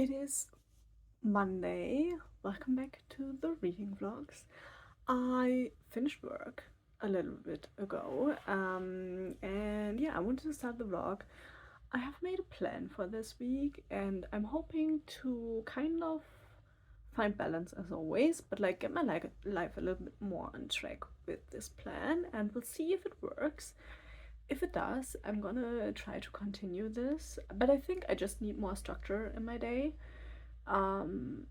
It is Monday. Welcome back to the reading vlogs. I finished work a little bit ago, and yeah, I wanted to start the vlog. I have made a plan for this week, and I'm hoping to kind of find balance as always, but like get my life a little bit more on track with this plan, and we'll see if it works. If it does, I'm gonna try to continue this, but I think I just need more structure in my day. um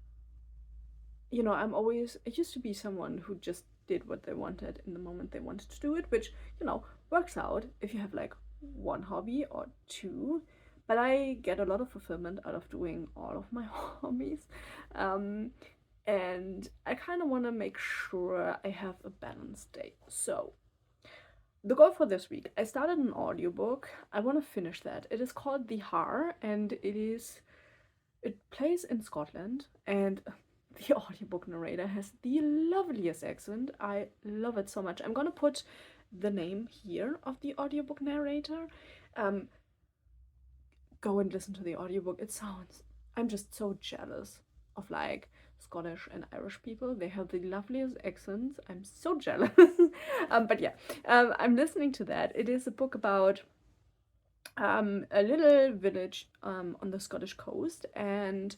I used to be someone who just did what they wanted in the moment they wanted to do it, which, works out if you have like one hobby or two. But I get a lot of fulfillment out of doing all of my hobbies. Um, and I kind of want to make sure I have a balanced day. So, the goal for this week, I started an audiobook. I want to finish that. It is called The Har, and it plays in Scotland, and the audiobook narrator has the loveliest accent. I love it so much. I'm gonna put the name here of the audiobook narrator. Um, Go and listen to the audiobook. I'm just so jealous of like Scottish and Irish people. They have the loveliest accents. I'm so jealous. But yeah, I'm listening to that. It is a book about a little village on the Scottish coast, and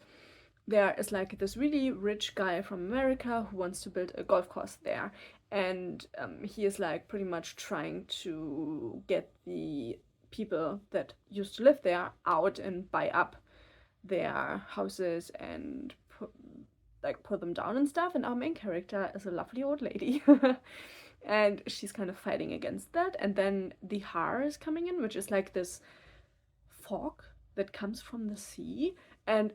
there is like this really rich guy from America who wants to build a golf course there. And he is like pretty much trying to get the people that used to live there out and buy up their houses and put them down and stuff. And our main character is a lovely old lady. And she's kind of fighting against that. And then the Har is coming in, which is like this fog that comes from the sea. And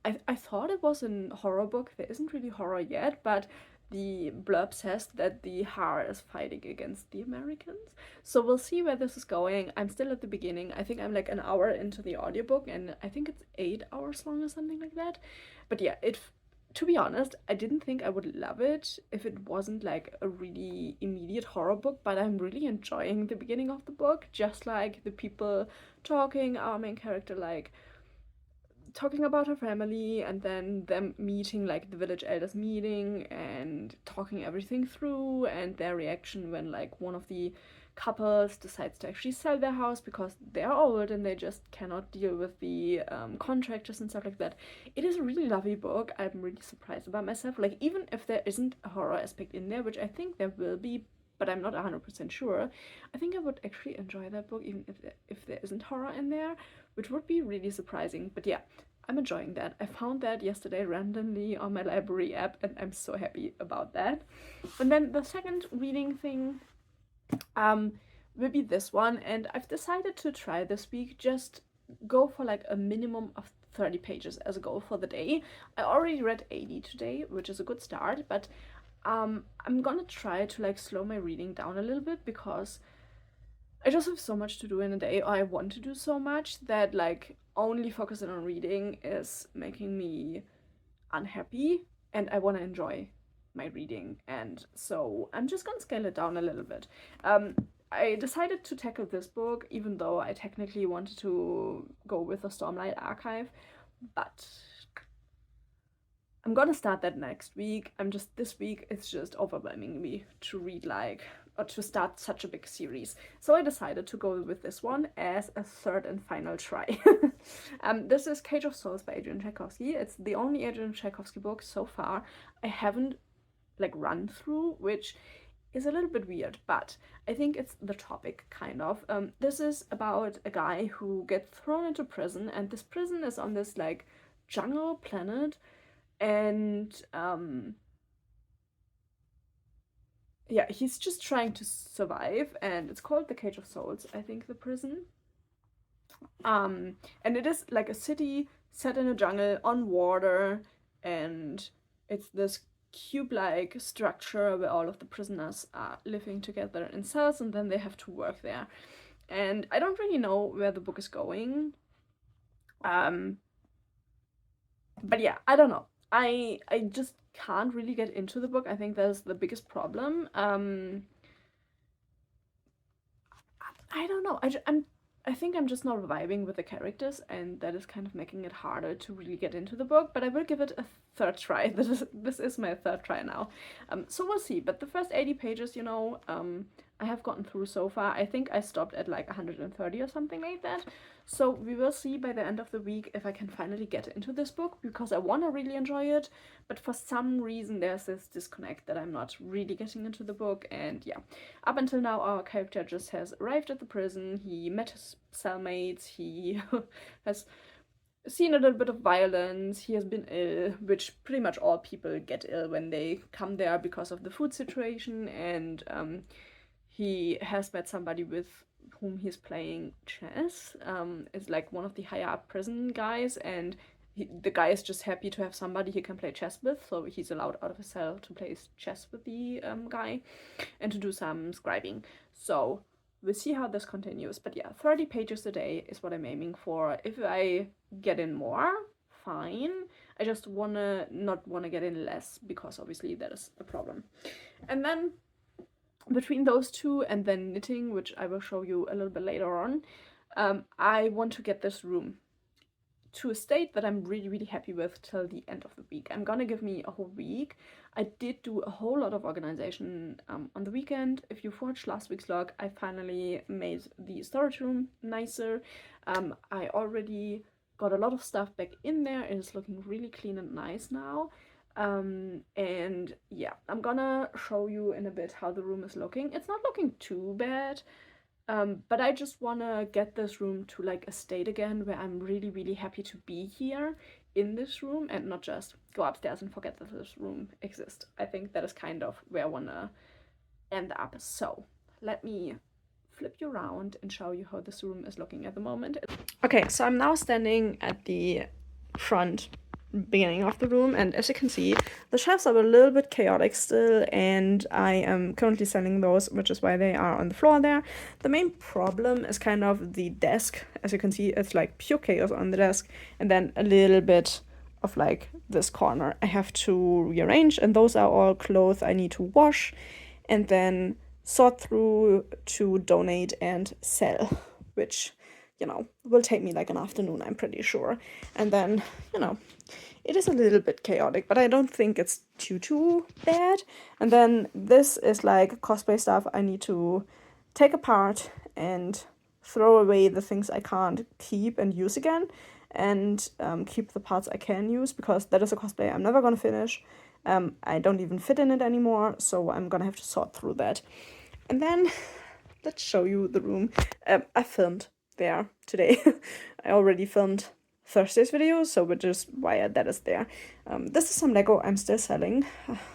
I thought it was a horror book. There isn't really horror yet, but the blurb says that the Har is fighting against the Americans. So we'll see where this is going. I'm still at the beginning. I think I'm like an hour into the audiobook, and I think it's 8 hours long or something like that. But yeah, to be honest, I didn't think I would love it if it wasn't like a really immediate horror book, but I'm really enjoying the beginning of the book, just like the people talking, our main character like talking about her family, and then them meeting like the village elders meeting and talking everything through, and their reaction when like one of the couples decides to actually sell their house because they're old and they just cannot deal with the contractors and stuff like that. It is a really lovely book. I'm really surprised about myself. Like, even if there isn't a horror aspect in there, which I think there will be, but I'm not 100% sure, I think I would actually enjoy that book even if there isn't horror in there, which would be really surprising. But yeah, I'm enjoying that. I found that yesterday randomly on my library app, and I'm so happy about that. And then the second reading thing will be this one, and I've decided to try this week just go for like a minimum of 30 pages as a goal for the day. I already read 80 today, which is a good start, but I'm gonna try to like slow my reading down a little bit because I just have so much to do in a day, or I want to do so much that like only focusing on reading is making me unhappy, and I want to enjoy my reading. And so I'm just gonna scale it down a little bit. I decided to tackle this book even though I technically wanted to go with the Stormlight Archive, but I'm gonna start that next week. This week it's just overwhelming me to read or to start such a big series. So I decided to go with this one as a third and final try. This is Cage of Souls by Adrian Tchaikovsky. It's the only Adrian Tchaikovsky book so far I haven't like run through, which is a little bit weird, but I think it's the topic kind of. This is about a guy who gets thrown into prison, and this prison is on this like jungle planet, and yeah, he's just trying to survive, and it's called the Cage of Souls, I think, the prison. And it is like a city set in a jungle on water, and it's this cube-like structure where all of the prisoners are living together in cells, and then they have to work there. And I don't really know where the book is going. But yeah, I don't know. I just can't really get into the book. I think that's the biggest problem. I don't know. I think I'm just not vibing with the characters, and that is kind of making it harder to really get into the book, but I will give it a third try. This is my third try now. So we'll see, but the first 80 pages, I have gotten through so far. I think I stopped at like 130 or something like that. So we will see by the end of the week if I can finally get into this book, because I want to really enjoy it, but for some reason there's this disconnect that I'm not really getting into the book. And yeah, up until now our character just has arrived at the prison, he met his cellmates, he has seen a little bit of violence, he has been ill, which pretty much all people get ill when they come there because of the food situation, and he has met somebody with whom he's playing chess. Is like one of the higher up prison guys, and the guy is just happy to have somebody he can play chess with, so he's allowed out of his cell to play chess with the guy and to do some scribing. So we'll see how this continues. But yeah, 30 pages a day is what I'm aiming for. If I get in more, fine. I just not wanna get in less, because obviously that is a problem. And then between those two and then knitting, which I will show you a little bit later on, I want to get this room to a state that I'm really, really happy with till the end of the week. I'm gonna give me a whole week. I did do a whole lot of organization on the weekend. If you've watched last week's vlog, I finally made the storage room nicer. I already got a lot of stuff back in there. It is looking really clean and nice now. And yeah, I'm gonna show you in a bit how the room is looking. It's not looking too bad. But I just wanna get this room to like a state again where I'm really, really happy to be here in this room and not just go upstairs and forget that this room exists. I think that is kind of where I wanna end up. So let me flip you around and show you how this room is looking at the moment. Okay, so I'm now standing at the front beginning of the room, and as you can see, the shelves are a little bit chaotic still, and I am currently selling those, which is why they are on the floor there. The main problem is kind of the desk. As you can see, it's like pure chaos on the desk, and then a little bit of like this corner I have to rearrange, and those are all clothes I need to wash and then sort through to donate and sell, which will take me like an afternoon, I'm pretty sure. And then, it is a little bit chaotic, but I don't think it's too bad. And then this is like cosplay stuff I need to take apart and throw away the things I can't keep and use again, and keep the parts I can use, because that is a cosplay I'm never gonna finish. I don't even fit in it anymore, so I'm gonna have to sort through that. And then let's show you the room. I filmed there today. I already filmed Thursday's video, so which is why that is there. This is some Lego I'm still selling.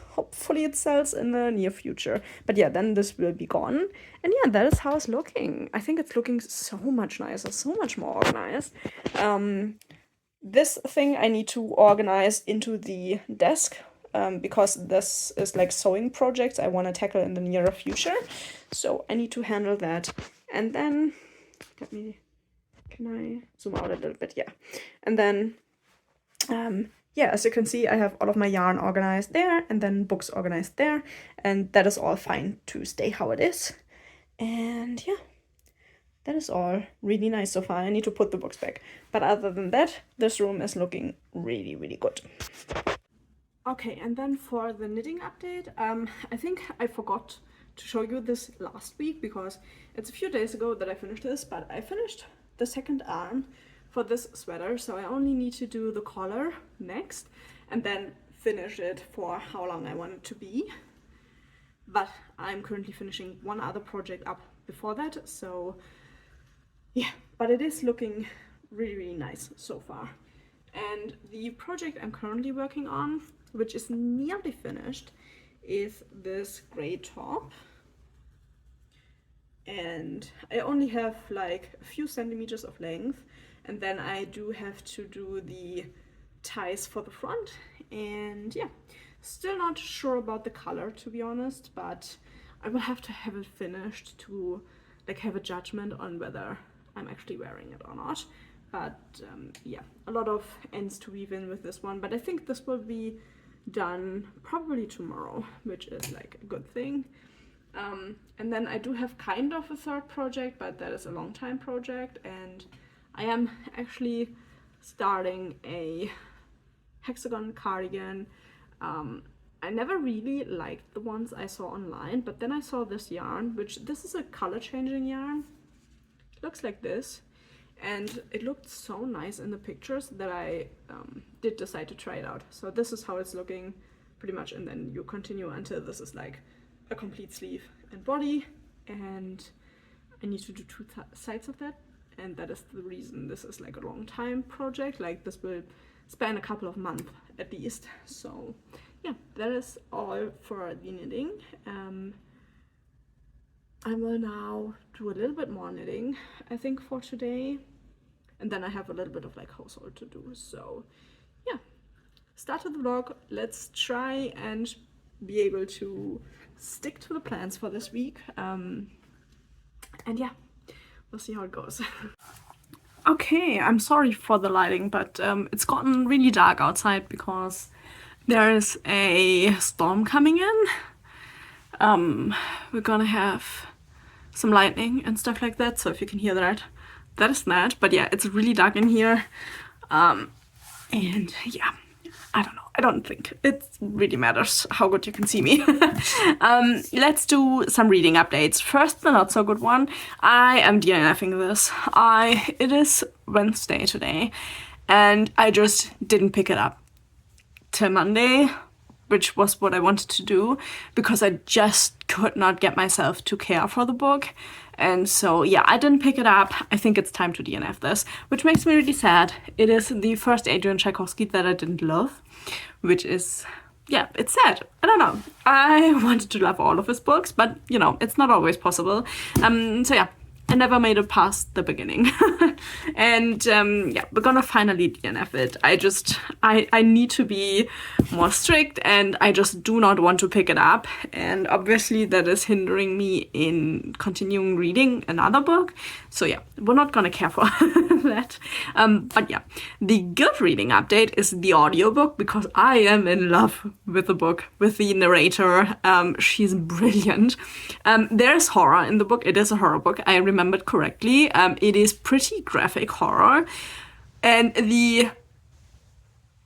Hopefully it sells in the near future. But yeah, then this will be gone. And yeah, that is how it's looking. I think it's looking so much nicer, so much more organized. This thing I need to organize into the desk, because this is like sewing projects I want to tackle in the nearer future. So I need to handle that. And then can I zoom out a little bit? Yeah. And then, yeah, as you can see, I have all of my yarn organized there, and then books organized there, and that is all fine to stay how it is. And yeah, that is all really nice so far. I need to put the books back. But other than that, this room is looking really, really good. Okay, and then for the knitting update, I think I forgot to show you this last week, because it's a few days ago that I finished this, but I finished the second arm for this sweater, so I only need to do the collar next and then finish it for how long I want it to be. But I'm currently finishing one other project up before that, so yeah, but it is looking really, really nice so far. And the project I'm currently working on, which is nearly finished, is this gray top. And I only have like a few centimeters of length, and then I do have to do the ties for the front. And yeah, still not sure about the color, to be honest, but I will have to have it finished to like have a judgment on whether I'm actually wearing it or not. But yeah, a lot of ends to weave in with this one, but I think this will be done probably tomorrow, which is like a good thing. And then I do have kind of a third project, but that is a long time project, and I am actually starting a hexagon cardigan. I never really liked the ones I saw online, but then I saw this yarn, this is a color changing yarn. It looks like this, and it looked so nice in the pictures that I did decide to try it out. So this is how it's looking pretty much, and then you continue until this is like a complete sleeve and body, and I need to do two sides of that, and that is the reason this is like a long time project. Like this will span a couple of months at least. So yeah, that is all for the knitting. I will now do a little bit more knitting, I think, for today, and then I have a little bit of like household to do. So yeah, start of the vlog. Let's try and be able to stick to the plans for this week, and yeah, we'll see how it goes. Okay, I'm sorry for the lighting, but it's gotten really dark outside because there is a storm coming in. We're gonna have some lightning and stuff like that, so if you can hear that, that is that. But yeah, it's really dark in here, and yeah, I don't know. I don't think it really matters how good you can see me. Let's do some reading updates. First, the not so good one. I am DNFing this. It is Wednesday today, and I just didn't pick it up till Monday, which was what I wanted to do, because I just could not get myself to care for the book. And so, yeah, I didn't pick it up. I think it's time to DNF this, which makes me really sad. It is the first Adrian Tchaikovsky that I didn't love, which is, yeah, it's sad. I don't know. I wanted to love all of his books, but, you know, it's not always possible. So, yeah, I never made it past the beginning. And yeah, we're gonna finally DNF it. I need to be more strict, and I just do not want to pick it up. And obviously that is hindering me in continuing reading another book. So yeah, we're not gonna care for that. But yeah, the good reading update is the audiobook, because I am in love with the book, with the narrator. She's brilliant. There's horror in the book. It is a horror book. I remembered correctly. It is pretty graphic horror, and the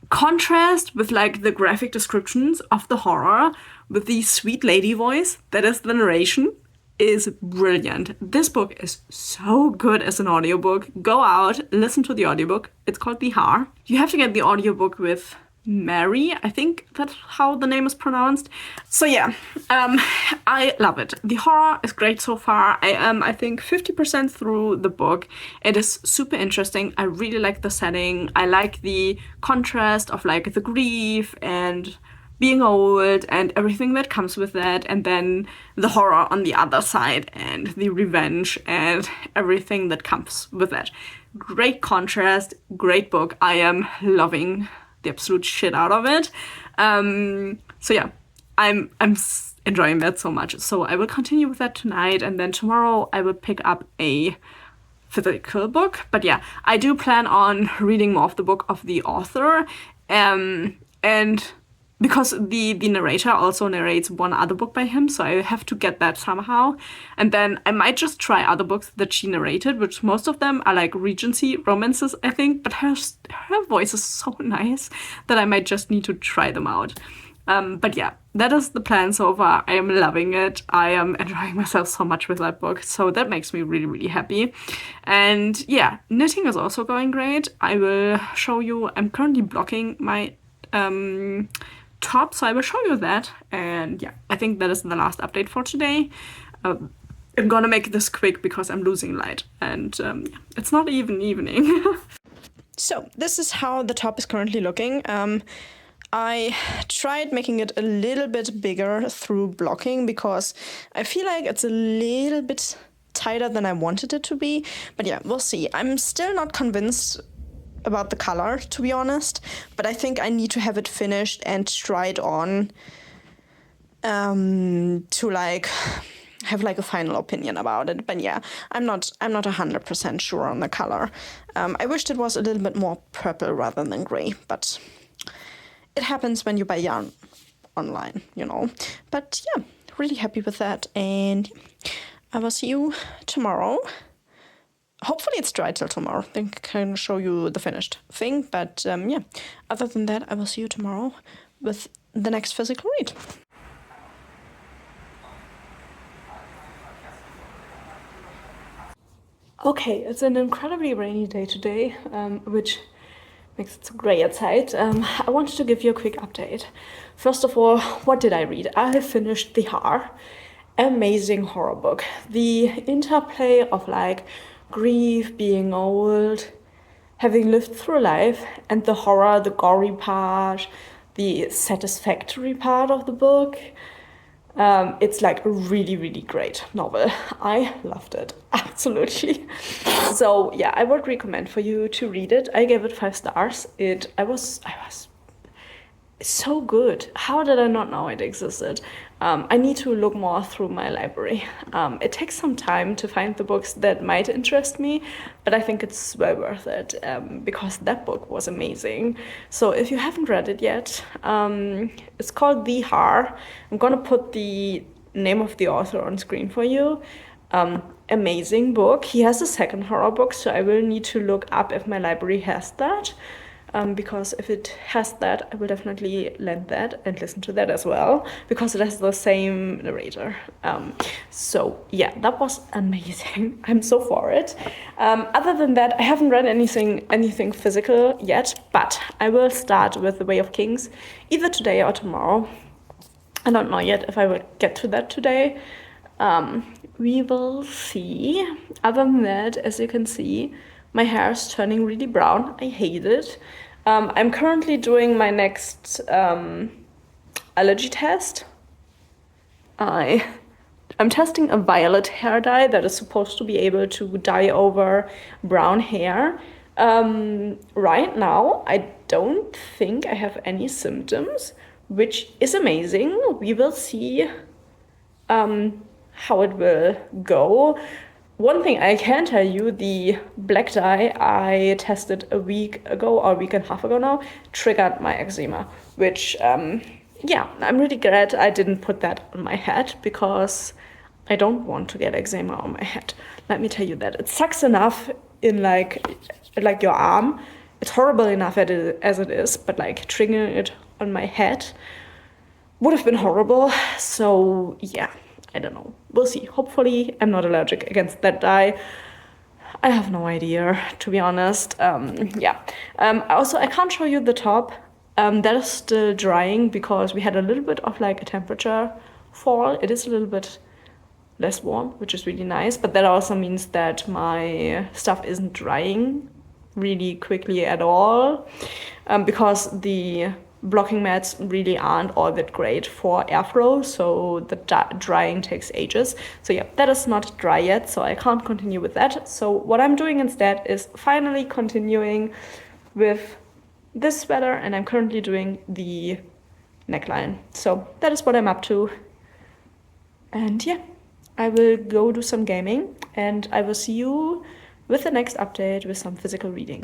contrast with like the graphic descriptions of the horror with the sweet lady voice that is the narration is brilliant. This book is so good as an audiobook. Go out, listen to the audiobook. It's called The Har. You have to get the audiobook with Mary, I think that's how the name is pronounced. So yeah, I love it. The horror is great so far. I am, I think, 50% through the book. It is super interesting. I really like the setting. I like the contrast of like the grief and being old and everything that comes with that, and then the horror on the other side and the revenge and everything that comes with that. Great contrast, great book. I am loving the absolute shit out of it. So yeah, I'm enjoying that so much. So I will continue with that tonight, and then tomorrow I will pick up a physical book. But yeah, I do plan on reading more of the book of the author, and because the narrator also narrates one other book by him, so I have to get that somehow. And then I might just try other books that she narrated, which most of them are like Regency romances, I think, but her voice is so nice that I might just need to try them out. But yeah, that is the plan so far. I am loving it. I am enjoying myself so much with that book, so that makes me really, really happy. And yeah, knitting is also going great. I will show you, I'm currently blocking my top, so I will show you that. And yeah, I think that is the last update for today. I'm gonna make this quick because I'm losing light, and it's not even evening. So this is how the top is currently looking. I tried making it a little bit bigger through blocking because I feel like it's a little bit tighter than I wanted it to be. But yeah, we'll see. I'm still not convinced about the color, to be honest, but I think I need to have it finished and try it on to like have like a final opinion about it. But yeah, I'm not 100% sure on the color. I wished it was a little bit more purple rather than gray, but it happens when you buy yarn online, you know. But yeah, really happy with that. And I will see you tomorrow. Hopefully it's dry till tomorrow. Then I can show you the finished thing. But yeah, other than that, I will see you tomorrow with the next physical read. Okay, it's an incredibly rainy day today, which makes it so grey outside. I wanted to give you a quick update. First of all, what did I read? I finished The Har. Amazing horror book. The interplay of like grief, being old, having lived through life, and the horror, the gory part, the satisfactory part of the book. It's like a really, really great novel. I loved it, absolutely. So yeah, I would recommend for you to read it. I gave it 5 stars. I was so good. How did I not know it existed? I need to look more through my library. It takes some time to find the books that might interest me, but I think it's well worth it because that book was amazing. So if you haven't read it yet, it's called The Har. I'm gonna put the name of the author on screen for you. Amazing book. He has a second horror book, so I will need to look up if my library has that. Because if it has that, I will definitely lend that and listen to that as well, because it has the same narrator. So yeah, that was amazing. I'm so for it. Other than that, I haven't read anything physical yet, but I will start with The Way of Kings either today or tomorrow. I don't know yet if I will get to that today. We will see. Other than that, as you can see, my hair is turning really brown. I hate it. I'm currently doing my next allergy test. I'm testing a violet hair dye that is supposed to be able to dye over brown hair. Right now, I don't think I have any symptoms, which is amazing. We will see how it will go. One thing I can tell you, the black dye I tested a week ago, or a week and a half ago now, triggered my eczema, which, yeah, I'm really glad I didn't put that on my head, because I don't want to get eczema on my head. Let me tell you that. It sucks enough in like your arm. It's horrible enough as it is, but like triggering it on my head would have been horrible. So yeah, I don't know. We'll see. Hopefully I'm not allergic against that dye. I have no idea, to be honest. Yeah. Also, I can't show you the top. That is still drying because we had a little bit of like a temperature fall. It is a little bit less warm, which is really nice. But that also means that my stuff isn't drying really quickly at all, because the blocking mats really aren't all that great for airflow, so the drying takes ages. So yeah, that is not dry yet, so I can't continue with that. So what I'm doing instead is finally continuing with this sweater, and I'm currently doing the neckline. So that is what I'm up to. And yeah, I will go do some gaming, and I will see you with the next update with some physical reading.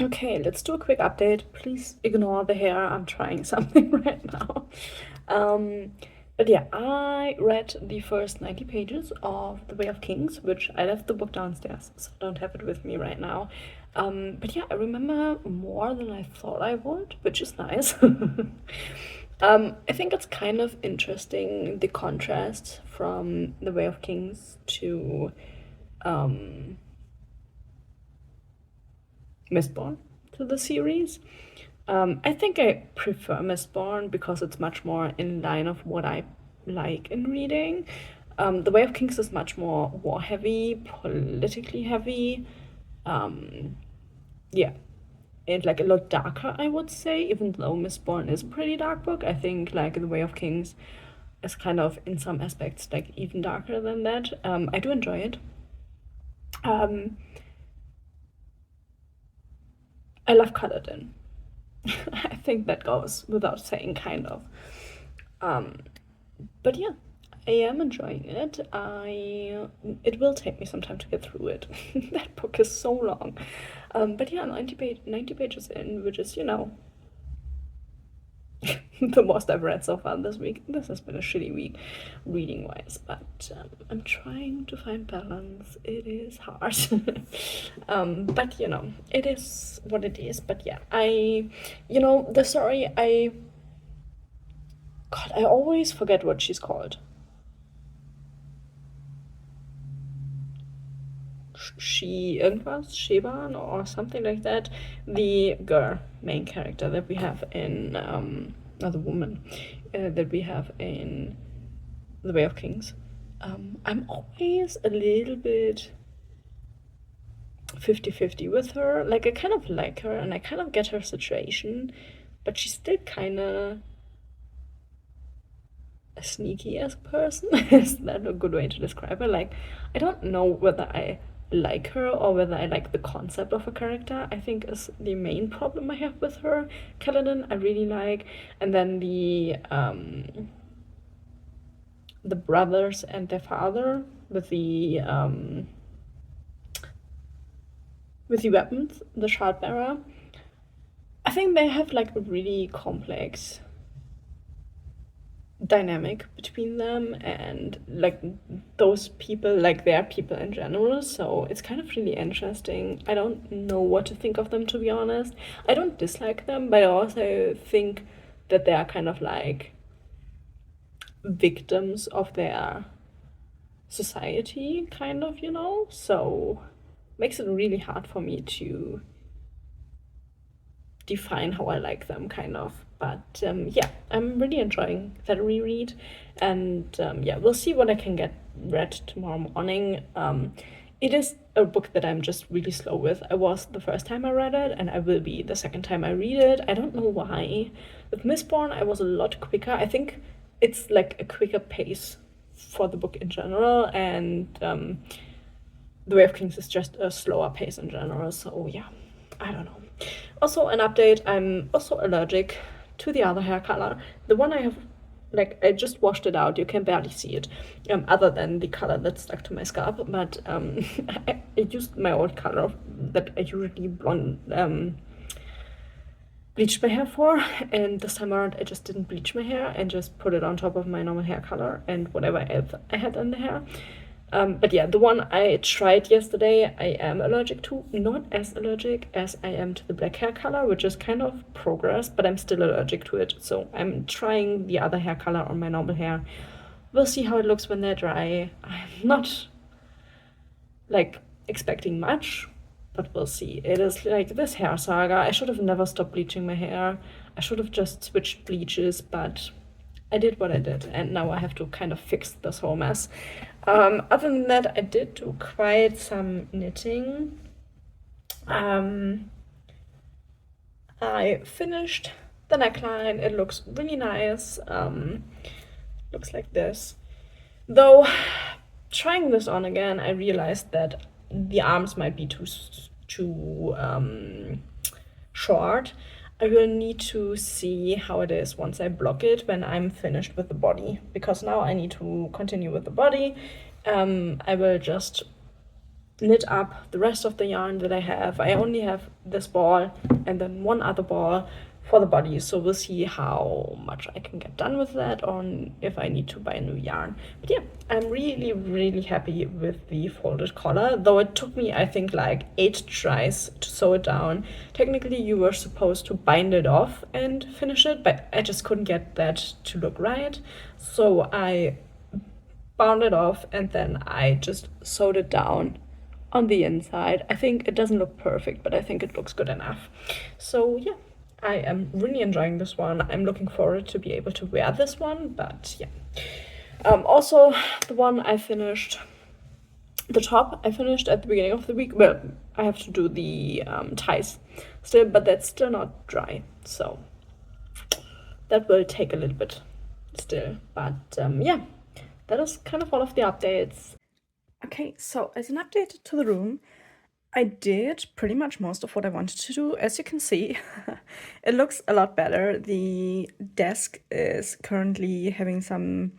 Okay, let's do a quick update. Please ignore the hair. I'm trying something right now. But yeah, I read the first 90 pages of The Way of Kings, which I left the book downstairs, so I don't have it with me right now. But yeah, I remember more than I thought I would, which is nice. I think it's kind of interesting, the contrast from The Way of Kings to Mistborn to the series. I think I prefer Mistborn because it's much more in line of what I like in reading. The Way of Kings is much more war heavy, politically heavy. Yeah, and like a lot darker, I would say. Even though Mistborn is a pretty dark book, I think like The Way of Kings is kind of in some aspects like even darker than that. I do enjoy it. I love Kaladin. I think that goes without saying, kind of. But yeah, I am enjoying it. It will take me some time to get through it. That book is so long. But yeah, 90 pages in, which is, the most I've read so far this week. This has been a shitty week reading wise, but I'm trying to find balance. It is hard. But it is what it is. But yeah, the story, God, I always forget what she's called. Shivan or something like that. The girl, main character that we have in, not the woman, that we have in The Way of Kings. I'm always a little bit 50-50 with her. Like, I kind of like her and I kind of get her situation, but she's still kind of a sneaky ass person. Is that a good way to describe her? Like, I don't know whether I like her or whether I like the concept of a character, I think is the main problem I have with her. Kaladin I really like, and then the brothers and their father with the weapons, the Shardbearer. I think they have like a really complex dynamic between them, and like those people, like they're people in general, so it's kind of really interesting. I don't know what to think of them, to be honest. I don't dislike them, but I also think that they are kind of like victims of their society, kind of, so makes it really hard for me to define how I like them, kind of. But yeah, I'm really enjoying that reread, and yeah, we'll see what I can get read tomorrow morning. It is a book that I'm just really slow with. I was the first time I read it, and I will be the second time I read it. I don't know why. With Mistborn, I was a lot quicker. I think it's like a quicker pace for the book in general, and The Way of Kings is just a slower pace in general. So yeah, I don't know. Also, an update, I'm also allergic to the other hair color. The one I have, like, I just washed it out. You can barely see it, other than the color that's stuck to my scalp. But I used my old color that I usually bleached my hair for, and this time around I just didn't bleach my hair and just put it on top of my normal hair color and whatever else I had in the hair. But yeah, the one I tried yesterday, I am allergic to. Not as allergic as I am to the black hair color, which is kind of progress, but I'm still allergic to it. So I'm trying the other hair color on my normal hair. We'll see how it looks when they're dry. I'm not, like, expecting much, but we'll see. It is like this hair saga. I should have never stopped bleaching my hair. I should have just switched bleaches, but I did what I did, and now I have to kind of fix this whole mess. Other than that, I did do quite some knitting. I finished the neckline. It looks really nice. Looks like this. Though, trying this on again, I realized that the arms might be too short. I will need to see how it is once I block it when I'm finished with the body, because now I need to continue with the body. I will just knit up the rest of the yarn that I have. I only have this ball and then one other ball for the body, so we'll see how much I can get done with that, or if I need to buy a new yarn. But yeah, I'm really, really happy with the folded collar, though it took me, I think, like 8 tries to sew it down. Technically, you were supposed to bind it off and finish it, but I just couldn't get that to look right. So I bound it off and then I just sewed it down on the inside. I think it doesn't look perfect, but I think it looks good enough. So yeah, I am really enjoying this one. I'm looking forward to be able to wear this one, but yeah. Also, the one I finished, the top I finished at the beginning of the week. Well, I have to do the ties still, but that's still not dry, so that will take a little bit still. But yeah, that is kind of all of the updates. Okay, so as an update to the room, I did pretty much most of what I wanted to do. As you can see, it looks a lot better. The desk is currently having some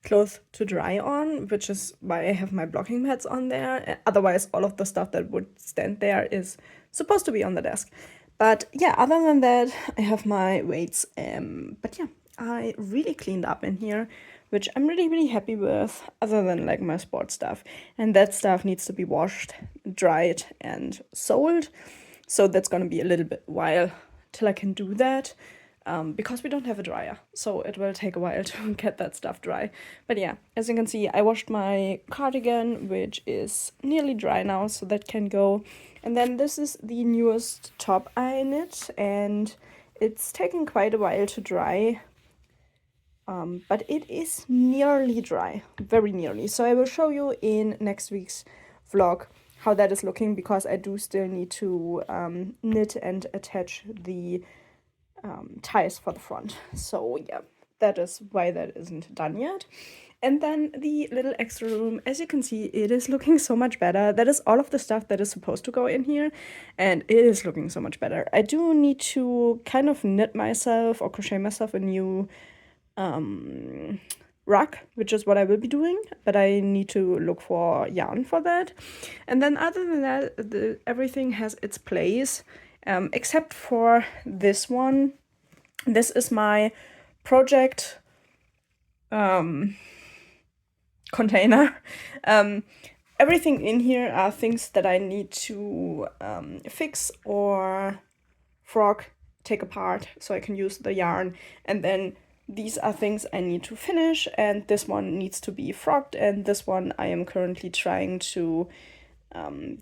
clothes to dry on, which is why I have my blocking mats on there. Otherwise, all of the stuff that would stand there is supposed to be on the desk. But yeah, other than that, I have my weights. But yeah, I really cleaned up in here, which I'm really, really happy with, other than like my sports stuff. And that stuff needs to be washed, dried, and sold. So that's gonna be a little bit while till I can do that. Because we don't have a dryer, so it will take a while to get that stuff dry. But yeah, as you can see, I washed my cardigan, which is nearly dry now, so that can go. And then this is the newest top I knit, and it's taken quite a while to dry. But it is nearly dry, very nearly. So I will show you in next week's vlog how that is looking, because I do still need to knit and attach the ties for the front. So yeah, that is why that isn't done yet. And then the little extra room, as you can see, it is looking so much better. That is all of the stuff that is supposed to go in here, and it is looking so much better. I do need to kind of knit myself or crochet myself a new rug, which is what I will be doing, but I need to look for yarn for that. And then other than that, everything has its place. Except for this one. This is my project container. Everything in here are things that I need to fix or frog, take apart, so I can use the yarn. And then these are things I need to finish, and this one needs to be frogged, and this one I am currently trying to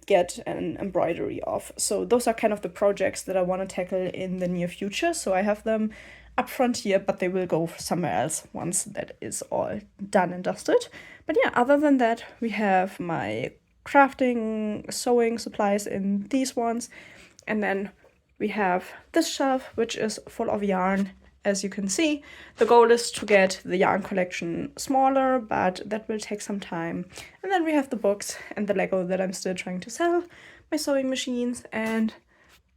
get an embroidery of. So those are kind of the projects that I want to tackle in the near future. So I have them up front here, but they will go somewhere else once that is all done and dusted. But yeah, other than that, we have my crafting, sewing supplies in these ones. And then we have this shelf, which is full of yarn. As you can see, the goal is to get the yarn collection smaller, but that will take some time. And then we have the books and the Lego that I'm still trying to sell, my sewing machines, and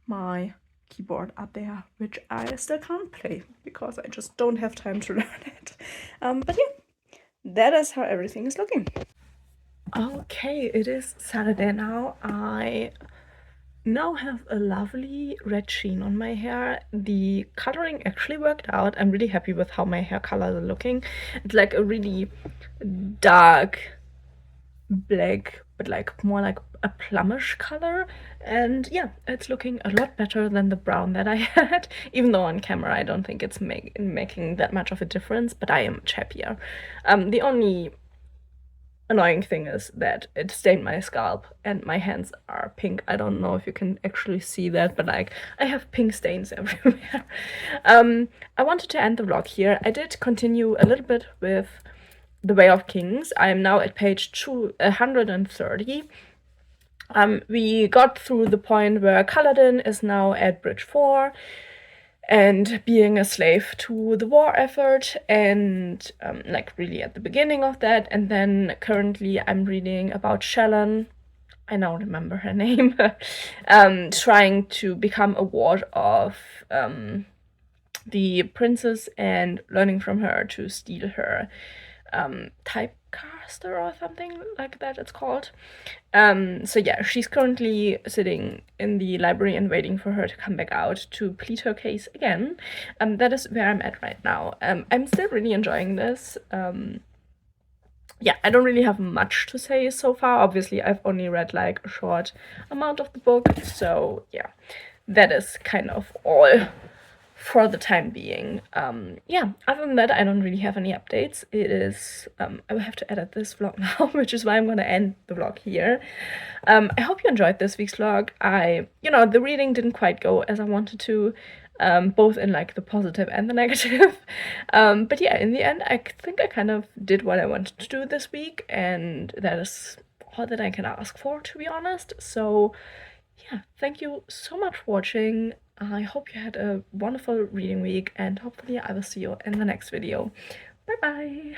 my keyboard up there, which I still can't play because I just don't have time to learn it. But yeah, that is how everything is looking. Okay, it is Saturday now. I now have a lovely red sheen on my hair. The coloring actually worked out. I'm really happy with how my hair colors are looking. It's like a really dark black, but like more like a plummish color. And yeah, it's looking a lot better than the brown that I had, even though on camera I don't think it's making that much of a difference, but I am much happier. The only annoying thing is that it stained my scalp and my hands are pink. I don't know if you can actually see that, but like I have pink stains everywhere. I wanted to end the vlog here. I did continue a little bit with The Way of Kings. I am now at page 130. We got through the point where Kaladin is now at Bridge 4 and being a slave to the war effort, and like really at the beginning of that. And then currently I'm reading about Shallan, I now remember her name, trying to become a ward of the princess and learning from her to steal her typecaster or something like that it's called. So yeah, she's currently sitting in the library and waiting for her to come back out to plead her case again. That is where I'm at right now. I'm still really enjoying this. Yeah, I don't really have much to say so far. Obviously, I've only read like a short amount of the book, so yeah, that is kind of all for the time being. Yeah, other than that, I don't really have any updates. It is, I will have to edit this vlog now, which is why I'm gonna end the vlog here. I hope you enjoyed this week's vlog. The reading didn't quite go as I wanted to, both in like the positive and the negative. But yeah, in the end, I think I kind of did what I wanted to do this week, and that is all that I can ask for, to be honest. So yeah, thank you so much for watching. I hope you had a wonderful reading week, and hopefully I will see you in the next video. Bye bye!